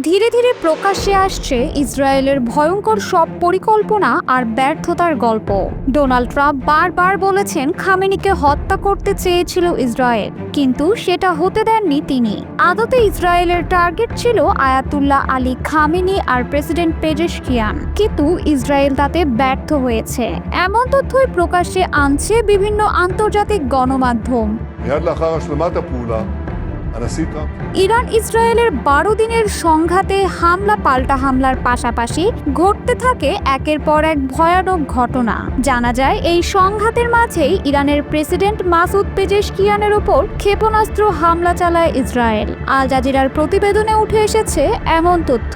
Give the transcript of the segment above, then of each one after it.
ধীরে ধীরে প্রকাশ্যে আসছে ইসরায়েলের ভয়ঙ্কর সব পরিকল্পনা আর ব্যর্থতার গল্প। ডোনাল্ড ট্রাম্প বারবার বলেছেন খামেনিকে হত্যা করতে চেয়েছিল ইসরায়েল, কিন্তু সেটা হতে দেননি তিনি। আদতে ইসরায়েলের টার্গেট ছিল আয়াতুল্লাহ আলী খামেনি আর প্রেসিডেন্ট পেজেশকিয়ান, কিন্তু ইসরায়েল তাতে ব্যর্থ হয়েছে। এমন তথ্যই প্রকাশ্যে আনছে বিভিন্ন আন্তর্জাতিক গণমাধ্যম। ইরান ইসরায়েলের 12 দিনের সংঘাতে হামলা পাল্টা হামলার পাশাপাশি ঘটতে থাকে একের পর এক ভয়ানক ঘটনা। জানা যায় এই সংঘাতের মাঝেই ইরানের প্রেসিডেন্ট মাসুদ পেজেশকিয়ানের উপর ক্ষেপণাস্ত্র হামলা চালায় ইসরায়েল। আল জাজিরার প্রতিবেদনে উঠে এসেছে এমন তথ্য।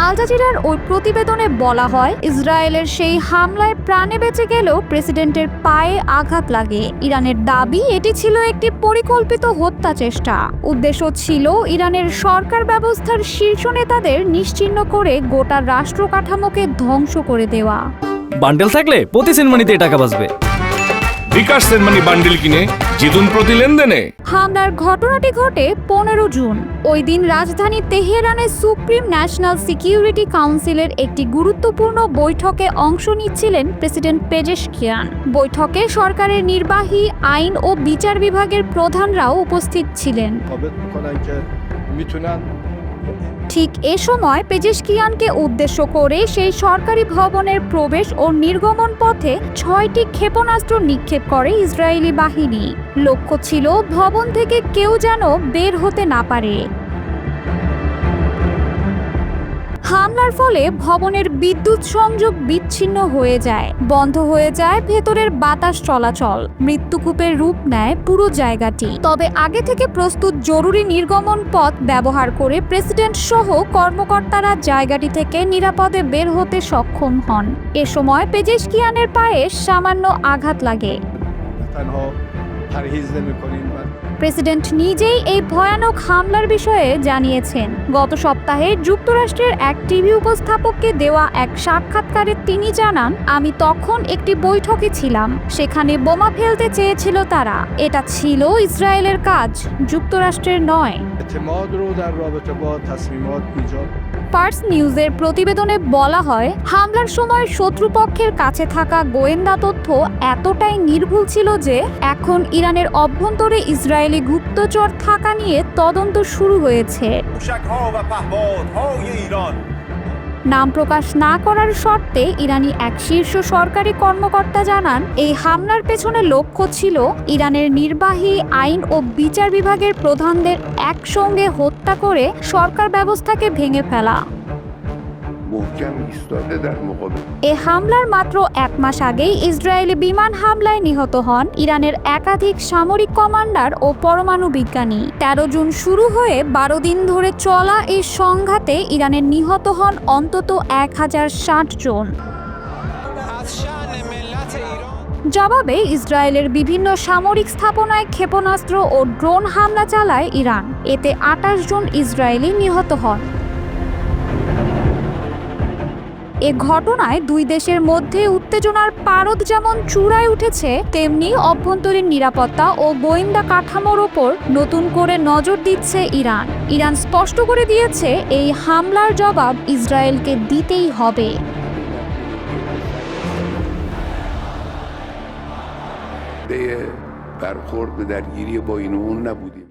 আল জাজিরার ওই প্রতিবেদনে বলা হয়, ইসরায়েলের সেই হামলায় প্রাণে বেঁচে গেলেও প্রেসিডেন্টের পায়ে আঘাত লাগে। ইরানের দাবি এটি ছিল একটি পরিকল্পিত হত্যা চেষ্টা। উদ্দেশ্য ছিল ইরানের সরকার ব্যবস্থার শীর্ষ নেতাদের নিশ্চিহ্ন করে গোটা রাষ্ট্র কাঠামোকে ধ্বংস করে দেওয়া। বান্ডেল থাকলে প্রতি সেনমানিতে টাকা বাঁচবে। বিকাশ সেনমানি বান্ডেল কিনে জিতুন প্রতি লেনদেনে। হামলার ঘটনাটি ঘটে 15 জুন। ওই দিন রাজধানী তেহরানের সুপ্রিম ন্যাশনাল সিকিউরিটি কাউন্সিলের একটি গুরুত্বপূর্ণ বৈঠকে অংশ নিচ্ছিলেন প্রেসিডেন্ট পেজেশকিয়ান। বৈঠকে সরকারের নির্বাহী, আইন ও বিচার বিভাগের প্রধানরাও উপস্থিত ছিলেন। ঠিক এ সময় পেজেশকিয়ানকে উদ্দেশ্য করে সেই সরকারি ভবনের প্রবেশ ও নির্গমন পথে 6টি ক্ষেপণাস্ত্র নিক্ষেপ করে ইসরায়েলি বাহিনী। লক্ষ্য ছিল ভবন থেকে কেউ যেন বের হতে না পারে। হামলার ফলে ভবনের বিদ্যুৎ সংযোগ বিচ্ছিন্ন হয়ে যায়, বন্ধ হয়ে যায় ভেতরের বাতাস চলাচল। মৃত্যুকূপের রূপ নেয় পুরো জায়গাটি। তবে আগে থেকে প্রস্তুত জরুরি নির্গমন পথ ব্যবহার করে প্রেসিডেন্ট সহ কর্মকর্তারা জায়গাটি থেকে নিরাপদে বের হতে সক্ষম হন। এ সময় পেজেশকিয়ানের পায়ে সামান্য আঘাত লাগে। প্রেসিডেন্ট নিজেই এই ভয়ানক হামলার বিষয়ে জানিয়েছেন। গত সপ্তাহে যুক্তরাষ্ট্রের এক টিভি উপস্থাপককে দেওয়া এক সাক্ষাৎকারে তিনি জানান, আমি তখন একটি বৈঠকে ছিলাম, সেখানে বোমা ফেলতে চেয়েছিল তারা। এটা ছিল ইসরায়েলের কাজ, যুক্তরাষ্ট্রের নয়। ফার্স নিউজের প্রতিবেদনে বলা হয়, হামলার সময় শত্রুপক্ষের কাছে থাকা গোয়েন্দা তথ্য এতটাই নির্ভুল ছিল যে এখন ইরানের অভ্যন্তরে ইসরায়েলি গুপ্তচর থাকা নিয়ে তদন্ত শুরু হয়েছে। নাম প্রকাশ না করার শর্তে ইরানি এক শীর্ষ সরকারি কর্মকর্তা জানান, এই হামলার পেছনে লক্ষ্য ছিল ইরানের নির্বাহী, আইন ও বিচার বিভাগের প্রধানদের একসঙ্গে হত্যা করে সরকার ব্যবস্থাকে ভেঙে ফেলা। এ হামলার মাত্র 1 মাস আগেই ইসরায়েলি বিমান হামলায় নিহত হন ইরানের একাধিক সামরিক কমান্ডার ও পরমাণু বিজ্ঞানী। 13 জুন শুরু হয়ে 12 দিন ধরে চলা এই সংঘাতে ইরানের নিহত হন অন্তত 1060 জন। জবাবে ইসরায়েলের বিভিন্ন সামরিক স্থাপনায় ক্ষেপণাস্ত্র ও ড্রোন হামলা চালায় ইরান। এতে 28 জন ইসরায়েলি নিহত হন। এ ঘটনায় দুই দেশের মধ্যে উত্তেজনার পারদ যেমন চূড়ায় উঠেছে, তেমনি অভ্যন্তরীণ নিরাপত্তা ও গোয়েন্দা কাঠামোর ওপর নতুন করে নজর দিচ্ছে ইরান। ইরান স্পষ্ট করে দিয়েছে, এই হামলার জবাব ইসরায়েলকে দিতেই হবে। برخورد به درگیری با این و اون نبودیم.